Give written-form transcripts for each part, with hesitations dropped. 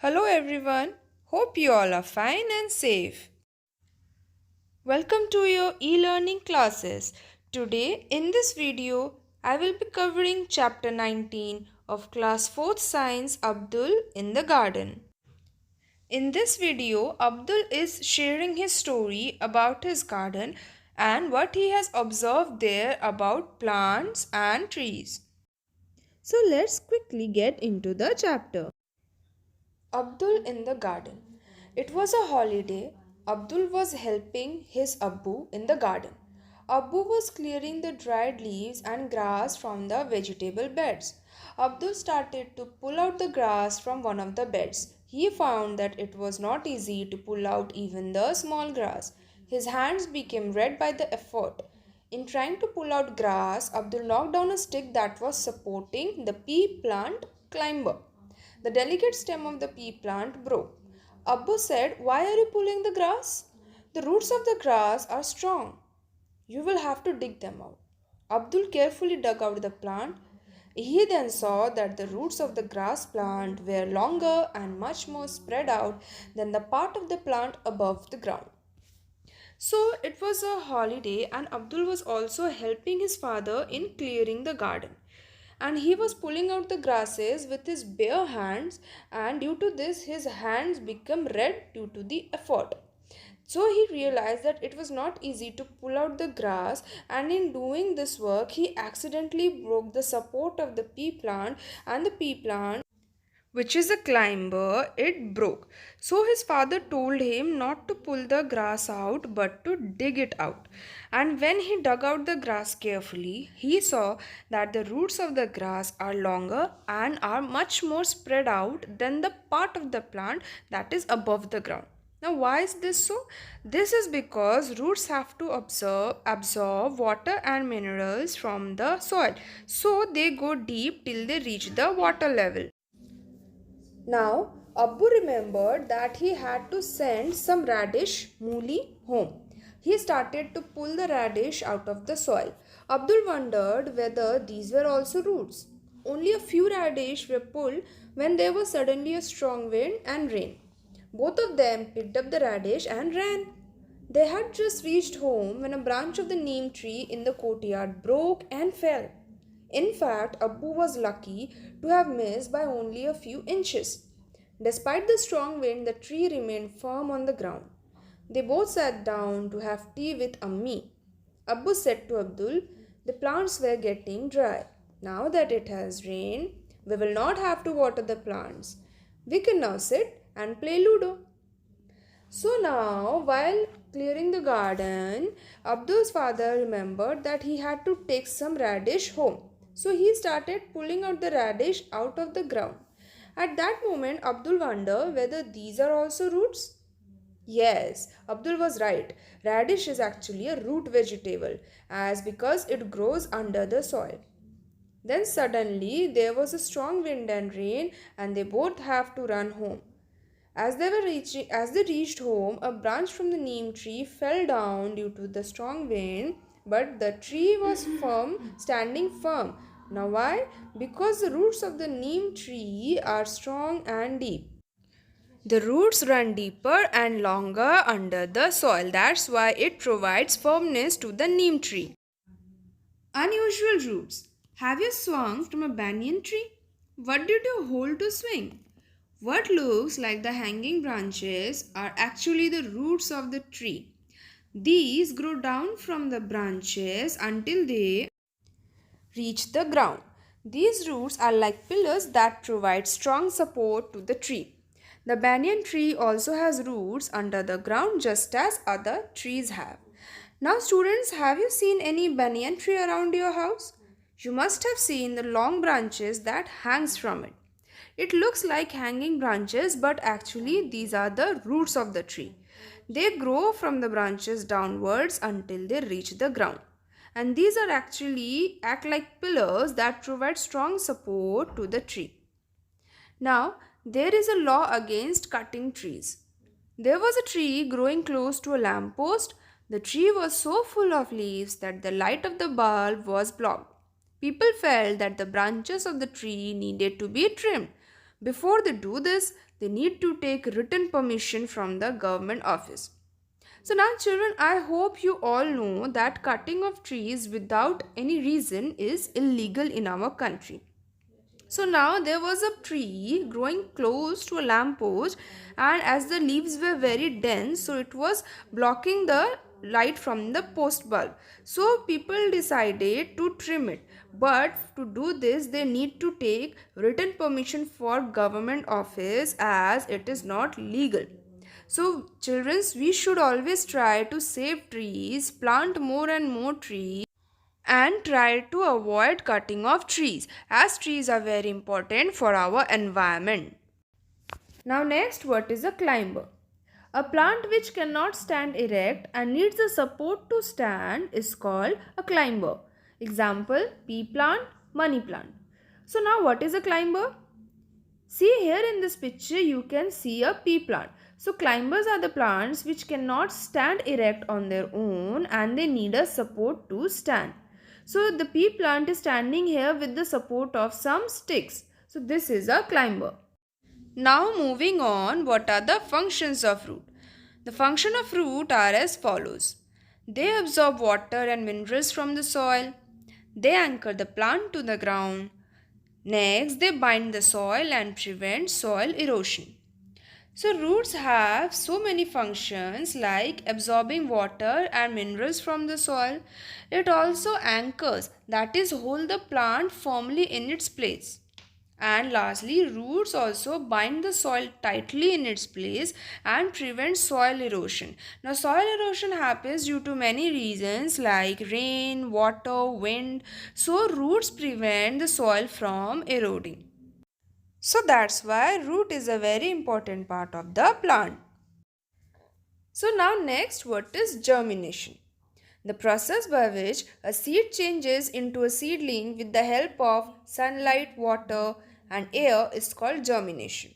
Hello everyone, hope you all are fine and safe. Welcome to your e-learning classes. Today in this video, I will be covering chapter 19 of class 4th science Abdul in the garden. In this video, Abdul is sharing his story about his garden and what he has observed there about plants and trees. So let's quickly get into the chapter. Abdul in the garden. It was a holiday. Abdul was helping his Abbu in the garden. Abbu was clearing the dried leaves and grass from the vegetable beds. Abdul started to pull out the grass from one of the beds. He found that it was not easy to pull out even the small grass. His hands became red by the effort. In trying to pull out grass, Abdul knocked down a stick that was supporting the pea plant climber. The delicate stem of the pea plant broke. Abbu said, "Why are you pulling the grass? The roots of the grass are strong. You will have to dig them out." Abdul carefully dug out the plant. He then saw that the roots of the grass plant were longer and much more spread out than the part of the plant above the ground. So it was a holiday, and Abdul was also helping his father in clearing the garden. And he was pulling out the grasses with his bare hands, and due to this, his hands became red due to the effort. So he realized that it was not easy to pull out the grass, and in doing this work, he accidentally broke the support of the pea plant, and the pea plant, which is a climber, it broke. So his father told him not to pull the grass out but to dig it out. And when he dug out the grass carefully, he saw that the roots of the grass are longer and are much more spread out than the part of the plant that is above the ground. Now, why is this so? This is because roots have to absorb water and minerals from the soil. So they go deep till they reach the water level. Now, Abbu remembered that he had to send some radish mooli home. He started to pull the radish out of the soil. Abdul wondered whether these were also roots. Only a few radish were pulled when there was suddenly a strong wind and rain. Both of them picked up the radish and ran. They had just reached home when a branch of the neem tree in the courtyard broke and fell. In fact, Abbu was lucky to have missed by only a few inches. Despite the strong wind, the tree remained firm on the ground. They both sat down to have tea with Ammi. Abbu said to Abdul, "The plants were getting dry. Now that it has rained, we will not have to water the plants. We can now sit and play Ludo." So now, while clearing the garden, Abdul's father remembered that he had to take some radish home. So he started pulling out the radish out of the ground. At that moment, Abdul wondered whether these are also roots. Yes, Abdul was right. Radish is actually a root vegetable, as because it grows under the soil. Then suddenly there was a strong wind and rain, and they both have to run home. As they reached home, a branch from the neem tree fell down due to the strong wind, but the tree was firm, standing firm. Now why? Because the roots of the neem tree are strong and deep. The roots run deeper and longer under the soil. That's why it provides firmness to the neem tree. Unusual roots. Have you swung from a banyan tree? What did you hold to swing? What looks like the hanging branches are actually the roots of the tree. These grow down from the branches until they reach the ground. These roots are like pillars that provide strong support to the tree. The banyan tree also has roots under the ground just as other trees have. Now students, have you seen any banyan tree around your house? You must have seen the long branches that hangs from it. It looks like hanging branches, but actually these are the roots of the tree. They grow from the branches downwards until they reach the ground. And these are actually act like pillars that provide strong support to the tree. Now, there is a law against cutting trees. There was a tree growing close to a lamp post. The tree was so full of leaves that the light of the bulb was blocked. People felt that the branches of the tree needed to be trimmed. Before they do this, they need to take written permission from the government office. So now children, I hope you all know that cutting of trees without any reason is illegal in our country. So now there was a tree growing close to a lamppost, and as the leaves were very dense, so it was blocking the light from the post bulb. So people decided to trim it. But to do this, they need to take written permission for government office as it is not legal. So children, we should always try to save trees, plant more and more trees, and try to avoid cutting of trees as trees are very important for our environment. Now next, what is a climber? A plant which cannot stand erect and needs a support to stand is called a climber. Example, pea plant, money plant. So now what is a climber? See here in this picture you can see a pea plant. So climbers are the plants which cannot stand erect on their own and they need a support to stand. So the pea plant is standing here with the support of some sticks. So this is a climber. Now moving on, what are the functions of root? The function of root are as follows. They absorb water and minerals from the soil. They anchor the plant to the ground. Next, they bind the soil and prevent soil erosion. So roots have so many functions like absorbing water and minerals from the soil. It also anchors, that is, hold the plant firmly in its place. And lastly, roots also bind the soil tightly in its place and prevent soil erosion. Now, soil erosion happens due to many reasons like rain, water, wind. So, roots prevent the soil from eroding. So, that's why root is a very important part of the plant. So, now next, what is germination? The process by which a seed changes into a seedling with the help of sunlight, water, and air is called germination.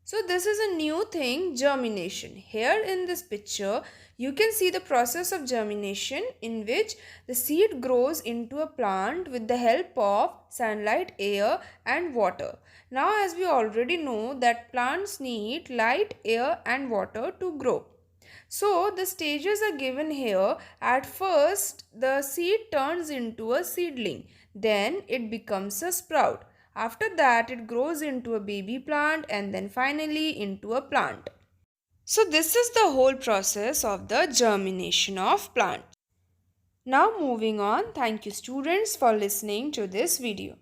So, this is a new thing, germination. Here in this picture, you can see the process of germination in which the seed grows into a plant with the help of sunlight, air, and water. Now, as we already know that plants need light, air, and water to grow. So the stages are given here. At first, the seed turns into a seedling. Then it becomes a sprout. After that, it grows into a baby plant and then finally into a plant. So this is the whole process of the germination of plant. Now moving on, thank you students for listening to this video.